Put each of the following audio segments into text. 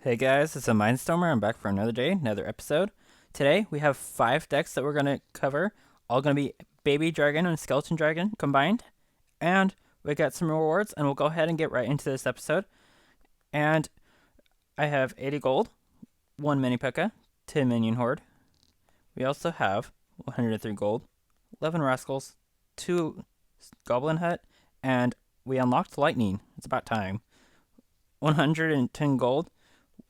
Hey guys, it's a Mindstormer. I'm back for another day, another episode. Today we have 5 decks that we're gonna cover, all gonna be Baby Dragon and Skeleton Dragon combined, and we got some rewards, and we'll go ahead and get right into this episode. And I have 80 gold, 1 mini P.E.K.K.A, 10 minion horde. We also have 103 gold, 11 rascals, 2 goblin hut, and we unlocked lightning. It's about time. 110 gold,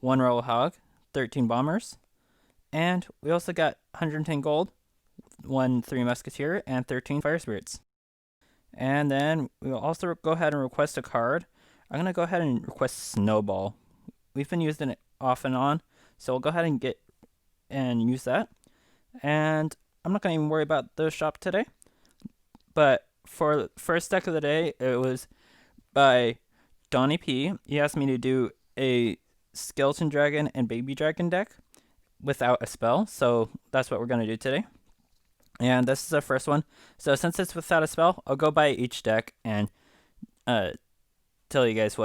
1 royal hog, 13 bombers, and we also got 110 gold, 1 3 musketeer, and 13 fire spirits. And then we'll also go ahead and request a card. I'm gonna go ahead and request Snowball. We've been using it off and on, so we'll go ahead and get and use that. And I'm not gonna even worry about the shop today. But for the first deck of the day, it was by Donnie P. He asked me to do a Skeleton Dragon and Baby Dragon deck without a spell, so that's what we're going to do today. And this is our first one. So since it's without a spell, I'll go by each deck and tell you guys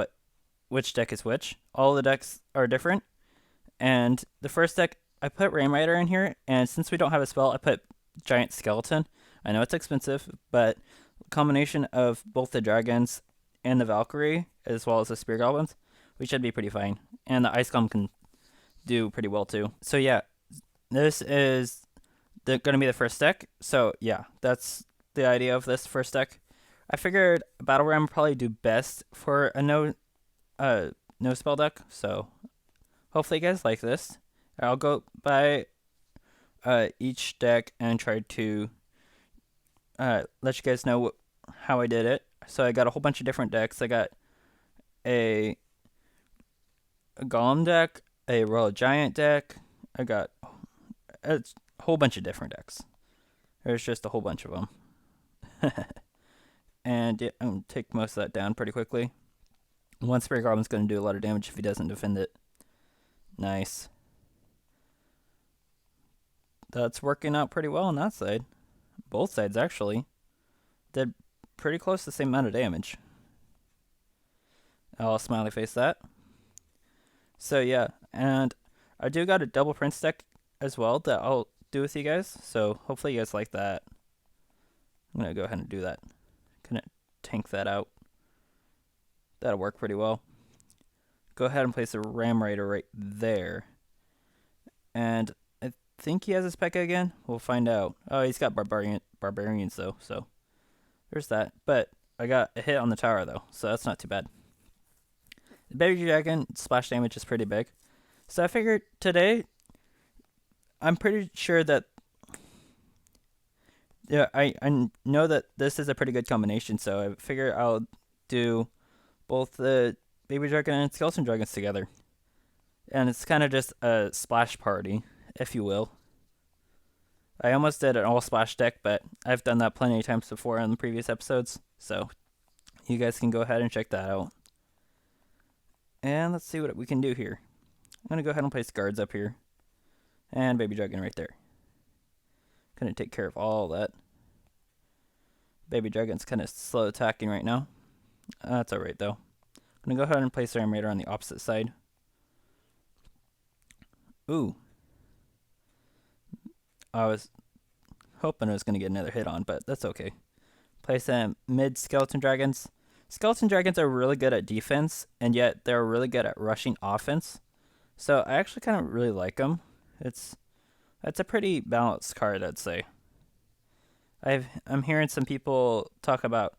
which deck is which. All the decks are different. And the first deck, I put Ram Rider in here, and since we don't have a spell, I put Giant Skeleton. I know it's expensive, but the combination of both the dragons and the Valkyrie, as well as the Spear Goblins, we should be pretty fine. And the Ice Golem can do pretty well too. So yeah, this is going to be the first deck. So yeah, that's the idea of this first deck. I figured Battle Ram would probably do best for a no spell deck. So hopefully you guys like this. I'll go by each deck and try to let you guys know how I did it. So I got a whole bunch of different decks. I got a Golem deck, a Royal Giant deck. I got a whole bunch of different decks. There's just a whole bunch of them. And yeah, I'm going to take most of that down pretty quickly. One Spirit Goblin's going to do a lot of damage if he doesn't defend it. Nice. That's working out pretty well on that side. Both sides, actually. Did pretty close to the same amount of damage. I'll smiley face that. So yeah, and I do got a double Prince deck as well that I'll do with you guys. So hopefully you guys like that. I'm gonna go ahead and do that. Gonna tank that out. That'll work pretty well. Go ahead and place a Ram Rider right there. And I think he has his P.E.K.K.A again. We'll find out. Oh, he's got barbarians though, so there's that. But I got a hit on the tower though, so that's not too bad. The Baby Dragon splash damage is pretty big. So I figured today, I'm pretty sure that, yeah, I know that this is a pretty good combination, so I figure I'll do both the Baby Dragon and Skeleton Dragons together. And it's kind of just a splash party, if you will. I almost did an all splash deck, but I've done that plenty of times before in the previous episodes, so you guys can go ahead and check that out. And let's see what we can do here. I'm going to go ahead and place guards up here. And Baby Dragon right there. Going to take care of all that. Baby Dragon's kind of slow attacking right now. That's alright though. I'm going to go ahead and place Ram Raider on the opposite side. Ooh. I was hoping I was going to get another hit on, but that's okay. Place them mid Skeleton Dragons. Skeleton Dragons are really good at defense, and yet they're really good at rushing offense. So I actually kind of really like them. It's a pretty balanced card, I'd say. I'm hearing some people talk about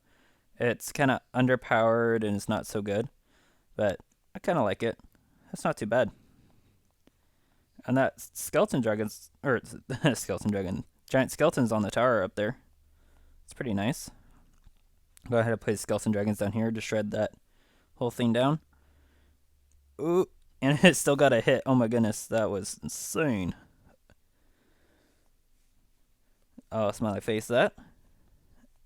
it's kind of underpowered and it's not so good, but I kind of like it. It's not too bad. And that Skeleton Dragons, or Skeleton Dragon, Giant Skeletons on the tower up there. It's pretty nice. Go ahead and place Skeleton Dragons down here to shred that whole thing down. Ooh, and it still got a hit. Oh my goodness, that was insane. I'll smiley face that.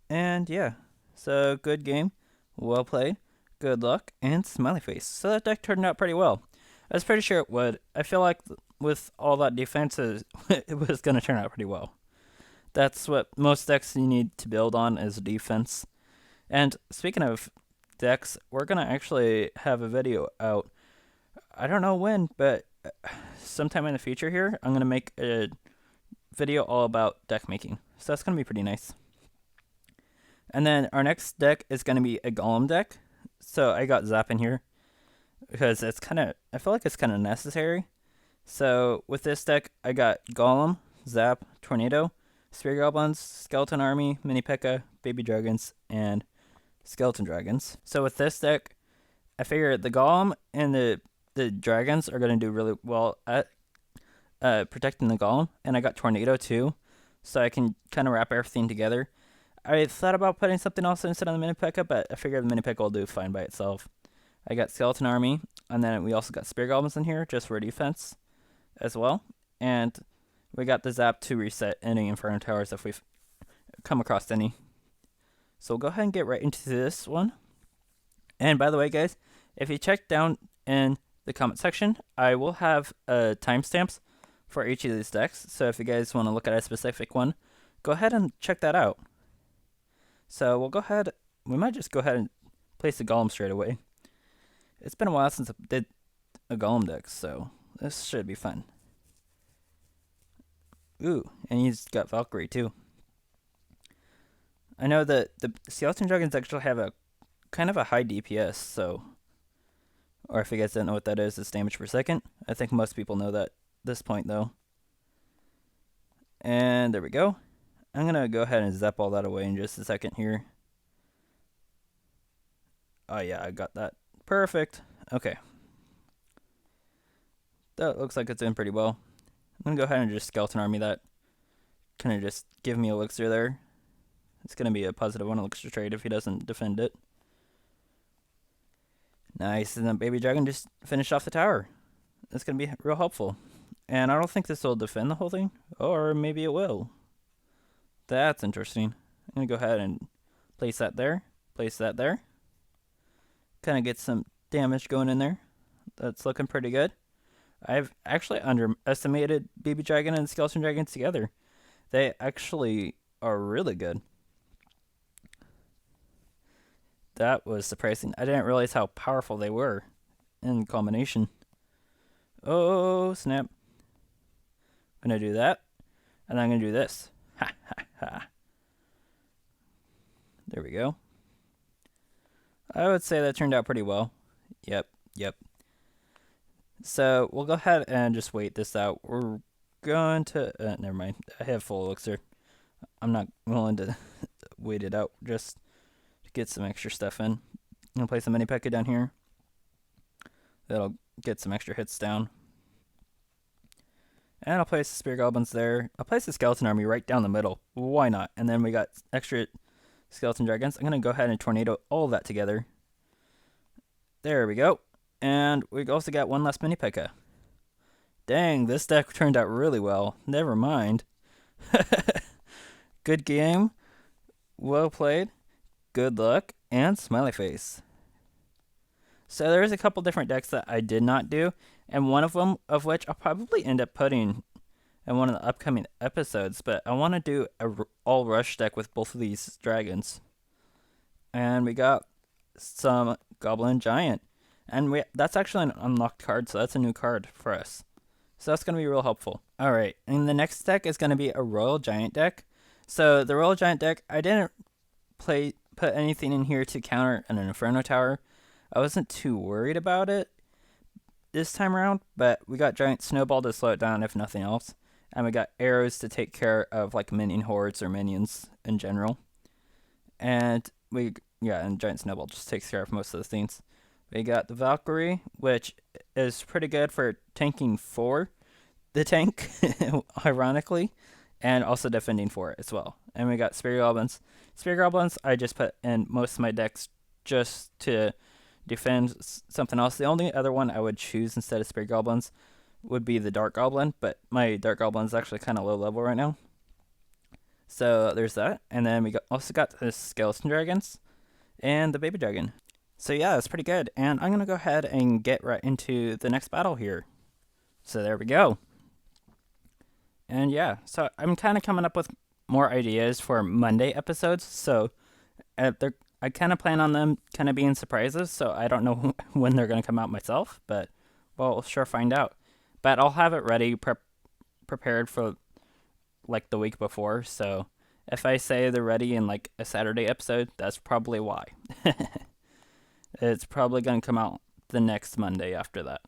And yeah, so good game. Well played. Good luck, and smiley face. So that deck turned out pretty well. I was pretty sure it would. I feel like with all that defense, it was going to turn out pretty well. That's what most decks you need to build on is defense. And speaking of decks, we're going to actually have a video out I don't know when, but sometime in the future here, I'm going to make a video all about deck making. So that's going to be pretty nice. And then our next deck is going to be a Golem deck. So I got Zap in here because it's kind of, I feel like it's kind of necessary. So with this deck, I got Golem, Zap, Tornado, Spear Goblins, Skeleton Army, Mini P.E.K.K.A, Baby Dragons, and Skeleton Dragons. So with this deck, I figure the Golem and the Dragons are going to do really well at protecting the Golem. And I got Tornado too, so I can kind of wrap everything together. I thought about putting something else instead of the Mini P.E.K.K.A, but I figured the Mini P.E.K.K.A will do fine by itself. I got Skeleton Army, and then we also got Spear Goblins in here just for defense as well. And we got the Zap to reset any Inferno Towers if we've come across any. So we'll go ahead and get right into this one. And by the way, guys, if you check down in the comment section, I will have timestamps for each of these decks. So if you guys want to look at a specific one, go ahead and check that out. So we'll go ahead, we might just go ahead and place the Golem straight away. It's been a while since I did a Golem deck, so this should be fun. Ooh, and he's got Valkyrie too. I know that the Skeleton Dragons actually have a kind of a high DPS, so, or if you guys don't know what that is, it's damage per second. I think most people know that at this point though. And there we go. I'm going to go ahead and zap all that away in just a second here. Oh yeah, I got that. Perfect. Okay. That looks like it's in pretty well. I'm going to go ahead and just Skeleton Army that. Kind of just give me Elixir there. It's going to be a positive 1 Elixir trade if he doesn't defend it. Nice. And then Baby Dragon just finished off the tower. That's going to be real helpful. And I don't think this will defend the whole thing. Or maybe it will. That's interesting. I'm going to go ahead and place that there. Place that there. Kind of get some damage going in there. That's looking pretty good. I've actually underestimated Baby Dragon and Skeleton Dragon together. They actually are really good. That was surprising. I didn't realize how powerful they were in combination. Oh, snap. I'm going to do that. And I'm going to do this. Ha, ha, ha. There we go. I would say that turned out pretty well. Yep. So we'll go ahead and just wait this out. We're going to... never mind. I have full Elixir. I'm not willing to wait it out just to get some extra stuff in. I'm going to place a Mini P.E.K.K.A down here. That'll get some extra hits down. And I'll place the Spear Goblins there. I'll place the Skeleton Army right down the middle. Why not? And then we got extra Skeleton Dragons. I'm going to go ahead and Tornado all of that together. There we go. And we also got one less Mini P.E.K.K.A. Dang, this deck turned out really well. Never mind. Good game. Well played. Good luck. And smiley face. So there's a couple different decks that I did not do, and one of them of which I'll probably end up putting in one of the upcoming episodes, but I want to do a all rush deck with both of these dragons. And we got some Goblin Giant, and that's actually an unlocked card, so that's a new card for us. So that's going to be real helpful. Alright, and the next deck is going to be a Royal Giant deck. So the Royal Giant deck, I didn't put anything in here to counter an Inferno Tower. I wasn't too worried about it this time around, but we got Giant Snowball to slow it down if nothing else. And we got arrows to take care of like minion hordes or minions in general. And and Giant Snowball just takes care of most of the things. We got the Valkyrie, which is pretty good for tanking for the tank, ironically, and also defending for it as well. And we got Spear Goblins. Spear Goblins, I just put in most of my decks just to defend something else. The only other one I would choose instead of Spear Goblins would be the Dark Goblin, but my Dark Goblin is actually kind of low level right now. So there's that. And then we also got the Skeleton Dragons and the Baby Dragon. So yeah, it's pretty good. And I'm going to go ahead and get right into the next battle here. So there we go. And yeah, so I'm kind of coming up with more ideas for Monday episodes. So I kind of plan on them kind of being surprises, so I don't know when they're going to come out myself, but Well, we'll sure find out. But I'll have it ready, prepared for like the week before. So if I say they're ready in like a Saturday episode, that's probably why. It's probably going to come out the next Monday after that.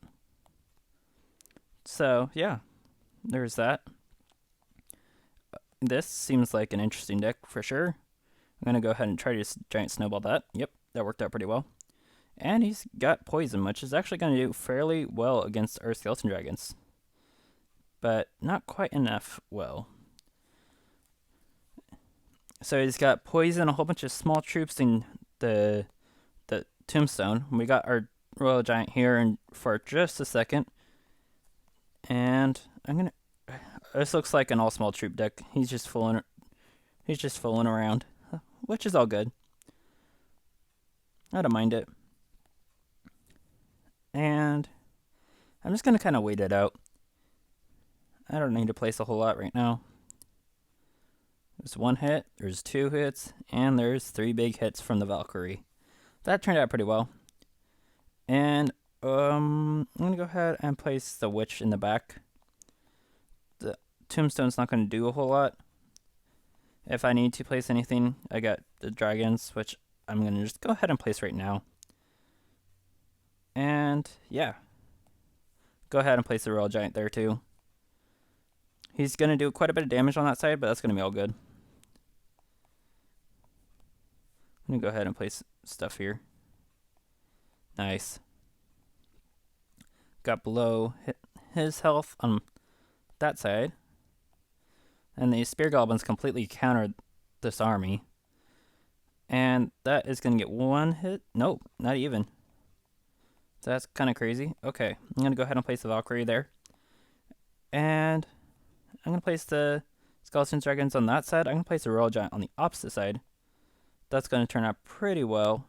So yeah, there's that. This seems like an interesting deck for sure. I'm going to go ahead and try to giant snowball that. Yep, that worked out pretty well. And he's got poison, which is actually going to do fairly well against our skeleton dragons. But not quite enough well. So he's got poison, a whole bunch of small troops in the tombstone. We got our royal giant here in for just a second. And this looks like an all small troop deck. He's just fooling around, which is all good. I don't mind it. And I'm just gonna kind of wait it out. I don't need to place a whole lot right now. There's one hit, there's 2 hits, and there's 3 big hits from the Valkyrie. That turned out pretty well. And I'm gonna go ahead and place the witch in the back. The tombstone's not gonna do a whole lot. If I need to place anything, I got the dragons, which I'm gonna just go ahead and place right now. And yeah, go ahead and place the royal giant there too. He's gonna do quite a bit of damage on that side, but that's gonna be all good. I'm gonna go ahead and place stuff here. Nice. Got below his health on that side. And the spear goblins completely countered this army. And that is going to get 1 hit. Nope, not even. That's kind of crazy. Okay, I'm going to go ahead and place the Valkyrie there. And I'm going to place the skeleton dragons on that side. I'm going to place the royal giant on the opposite side. That's going to turn out pretty well.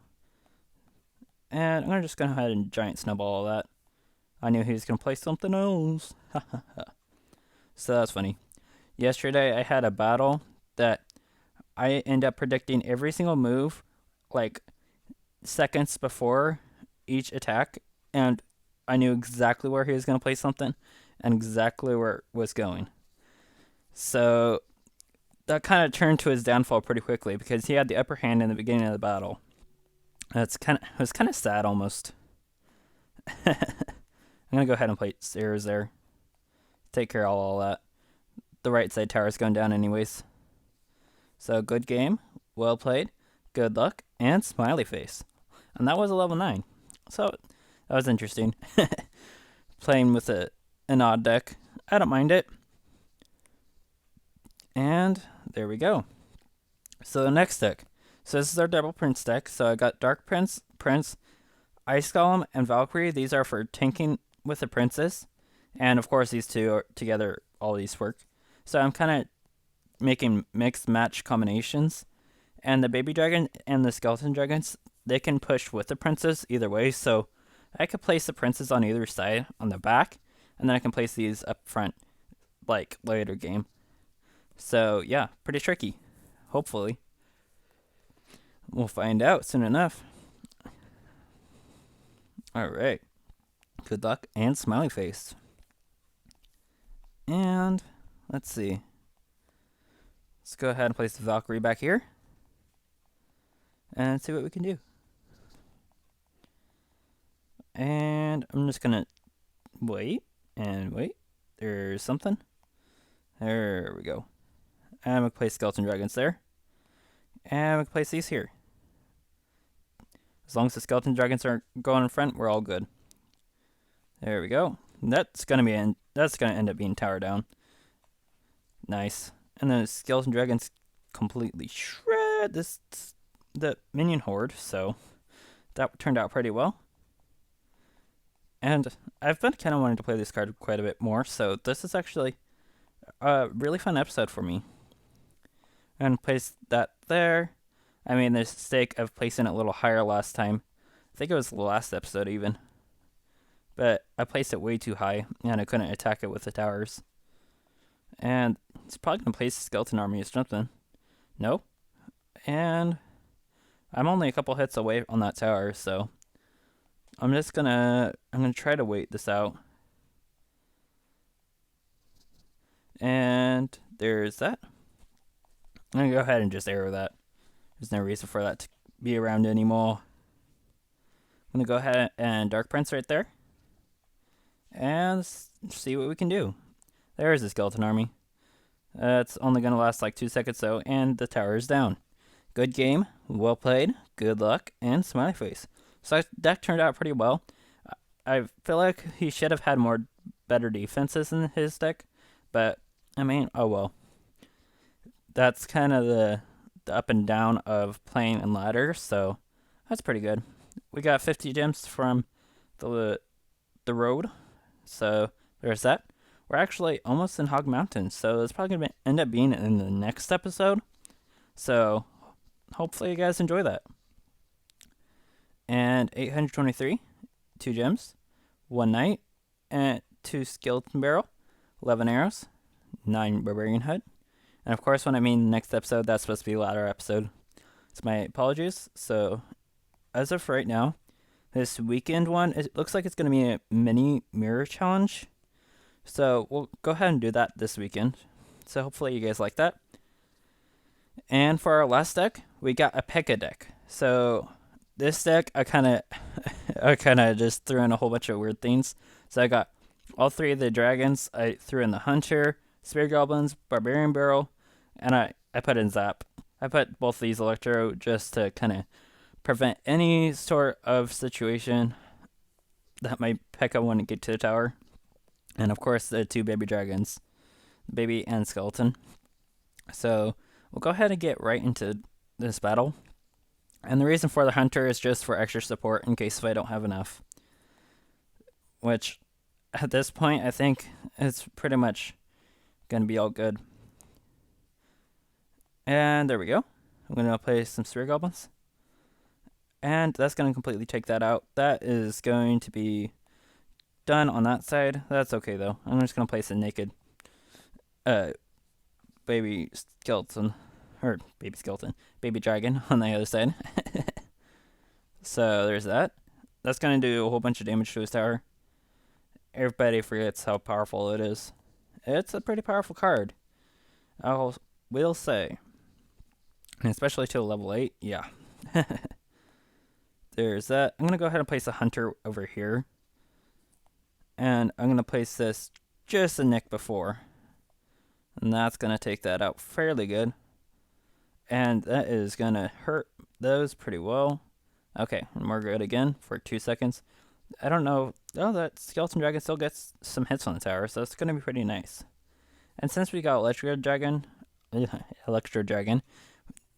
And I'm just going to go ahead and giant snowball all that. I knew he was going to play something else. So that's funny. Yesterday I had a battle that I end up predicting every single move like seconds before each attack, and I knew exactly where he was going to play something and exactly where it was going. So that kind of turned to his downfall pretty quickly because he had the upper hand in the beginning of the battle. It was kind of sad almost. I'm going to go ahead and place stairs there. Take care of all that. The right side tower is going down anyways. So good game. Well played. Good luck. And smiley face. And that was a level 9. So that was interesting. Playing with an odd deck. I don't mind it. And there we go. So the next deck. So this is our double prince deck. So I got Dark Prince, Ice Golem, and Valkyrie. These are for tanking with the princess. And of course these two are together, all these work. So I'm kind of making mixed match combinations. And the baby dragon and the skeleton dragons, they can push with the princess either way. So I could place the princess on either side on the back. And then I can place these up front like later game. So yeah, pretty tricky. Hopefully. We'll find out soon enough. Alright. Good luck and smiley face. And let's see. Let's go ahead and place the Valkyrie back here. And see what we can do. And I'm just going to wait and wait. There's something. There we go. And I'm going to place skeleton dragons there. And I'm going to place these here. As long as the skeleton dragons aren't going in front, we're all good. There we go. That's gonna end up being tower down. Nice. And then the skeleton dragons completely shred the minion horde, so that turned out pretty well. And I've been kind of wanting to play this card quite a bit more, so this is actually a really fun episode for me. And place that there. I made the mistake of placing it a little higher last time. I think it was the last episode even. But I placed it way too high, and I couldn't attack it with the towers. And it's probably going to place a skeleton army or something. Nope. And I'm only a couple hits away on that tower, so I'm gonna try to wait this out. And there's that. I'm gonna go ahead and just arrow that. There's no reason for that to be around anymore. I'm gonna go ahead and Dark Prince right there. And see what we can do. There's the skeleton army. It's only gonna last like 2 seconds though, and the tower is down. Good game, well played, good luck, and smiley face. So that deck turned out pretty well. I feel like he should have had better defenses in his deck, but I mean, oh well. That's kind of the up and down of playing in ladder, so that's pretty good. We got 50 gems from the road, so there's that. We're actually almost in Hog Mountain, so it's probably gonna end up being in the next episode. So hopefully you guys enjoy that. And 823, 2 gems, 1 knight, and 2 skeleton barrel, 11 arrows, 9 barbarian hut. And of course, when I mean next episode, that's supposed to be ladder episode. It's my apologies. So as of right now, this weekend one, it looks like it's going to be a mini mirror challenge. So we'll go ahead and do that this weekend. So hopefully you guys like that. And for our last deck, we got a P.E.K.K.A deck. So this deck, I kind of just threw in a whole bunch of weird things. So I got all 3 of the dragons. I threw in the hunter, spear goblins, barbarian barrel, and I put in zap. I put both these electro just to kind of prevent any sort of situation that my P.E.K.K.A wouldn't get to the tower. And of course the 2 baby dragons, baby and skeleton. So we'll go ahead and get right into this battle. And the reason for the hunter is just for extra support in case if I don't have enough. Which, at this point, I think it's pretty much going to be all good. And there we go. I'm going to play some spear goblins. And that's going to completely take that out. That is going to be done on that side. That's okay, though. I'm just going to place a naked baby skeleton. Or baby dragon on the other side. So there's that. That's going to do a whole bunch of damage to his tower. Everybody forgets how powerful it is. It's a pretty powerful card, I will say. And especially to level 8, yeah. There's that. I'm going to go ahead and place a hunter over here. And I'm going to place this just a nick before. And that's going to take that out fairly good. And that is going to hurt those pretty well. Okay, and we're good again for 2 seconds. I don't know. Oh, that skeleton dragon still gets some hits on the tower, so it's going to be pretty nice. And since we got Electro Dragon,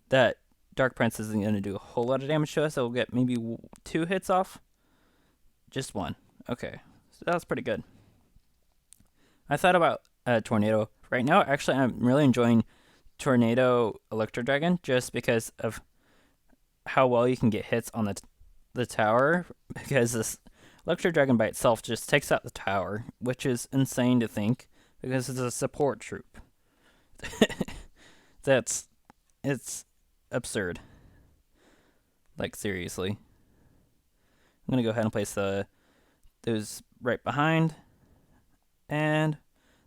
that Dark Prince isn't going to do a whole lot of damage to us. So we'll get maybe 2 hits off. Just 1. Okay, so that was pretty good. I thought about Tornado. Right now, actually, I'm really enjoying Tornado Electro Dragon just because of how well you can get hits on the tower, because this Electro Dragon by itself just takes out the tower, which is insane to think because it's a support troop. It's absurd. Like, seriously. I'm gonna go ahead and place those right behind, and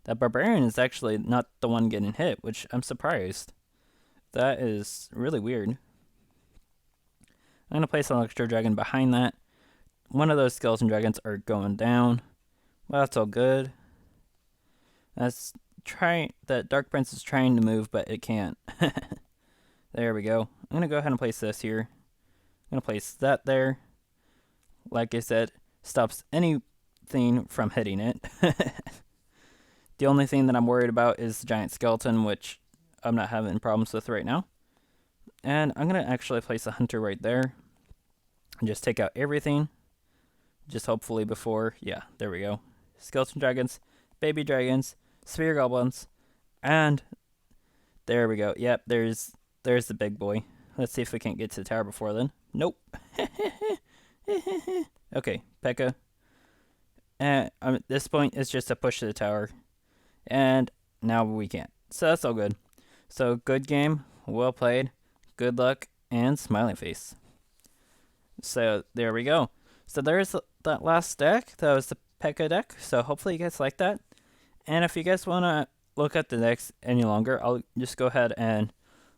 that barbarian is actually not the one getting hit, which I'm surprised. That is really weird. I'm going to place an Electro Dragon behind that. One of those skeleton dragons are going down. Well, that's all good. That Dark Prince is trying to move, but it can't. There we go. I'm going to go ahead and place this here. I'm going to place that there. Like I said, stops anything from hitting it. The only thing that I'm worried about is the giant skeleton, which I'm not having problems with right now. And I'm going to actually place a hunter right there. And just take out everything. Just hopefully before, yeah, there we go. Skeleton dragons, baby dragons, sphere goblins, and there we go. Yep, there's the big boy. Let's see if we can't get to the tower before then. Nope. Okay, P.E.K.K.A. And at this point, it's just a push to the tower. And now we can't. So that's all good. So good game, well played, good luck, and smiley face. So there we go. So there's that last deck. That was the P.E.K.K.A deck. So hopefully you guys like that. And if you guys want to look at the decks any longer, I'll just go ahead and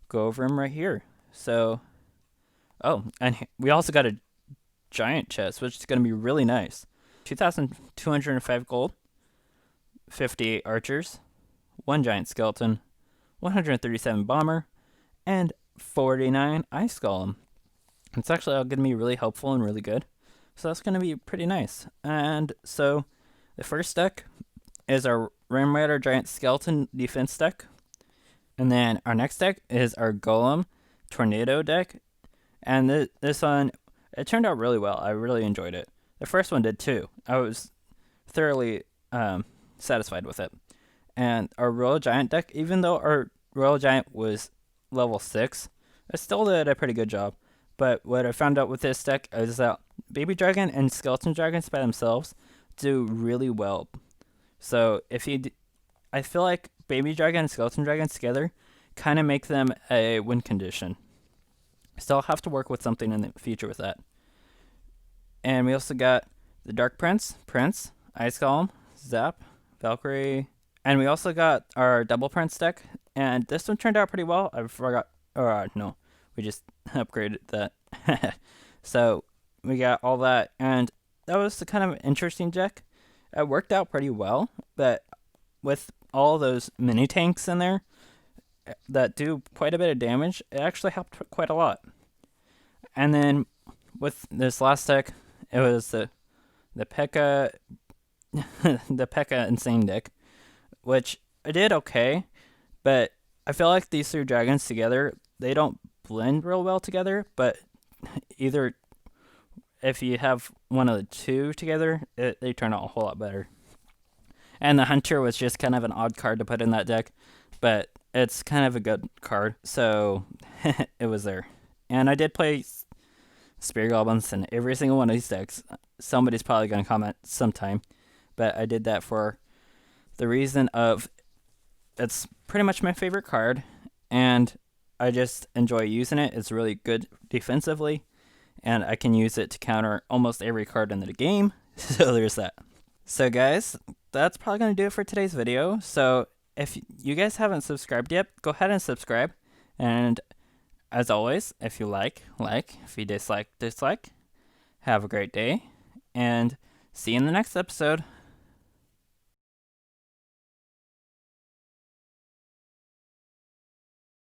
go over them right here. So, oh, and we also got a giant chest, which is going to be really nice. 2,205 gold, 58 archers, 1 giant skeleton, 137 bomber, and 49 ice golem. It's actually going to be really helpful and really good. So that's going to be pretty nice. And so the first deck is our Ram Rider Giant Skeleton defense deck. And then our next deck is our Golem Tornado deck. And this one, it turned out really well. I really enjoyed it. The first one did too. I was thoroughly satisfied with it. And our Royal Giant deck, even though our Royal Giant was level 6, it still did a pretty good job. But what I found out with this deck is that Baby Dragon and Skeleton Dragons by themselves do really well. So I feel like Baby Dragon and Skeleton Dragons together kind of make them a win condition. Still have to work with something in the future with that. And we also got the Dark Prince, Ice Golem, Zap, Valkyrie, and we also got our Double Prince deck. And this one turned out pretty well. I forgot, no, we just upgraded that. So we got all that, and that was the kind of interesting deck. It worked out pretty well, but with all those mini tanks in there that do quite a bit of damage, it actually helped quite a lot. And then with this last deck, it was the P.E.K.K.A the P.E.K.K.A insane deck, which I did okay, but I feel like these 3 dragons together, they don't blend real well together, but either if you have one of the 2 together, they turn out a whole lot better. And the Hunter was just kind of an odd card to put in that deck, but it's kind of a good card, so it was there. And I did play Spear Goblins in every single one of these decks. Somebody's probably going to comment sometime, but I did that for the reason of it's pretty much my favorite card, and I just enjoy using it. It's really good defensively, and I can use it to counter almost every card in the game, so there's that. So guys, that's probably going to do it for today's video. So if you guys haven't subscribed yet, go ahead and subscribe. And as always, if you like. If you dislike. Have a great day. And see you in the next episode.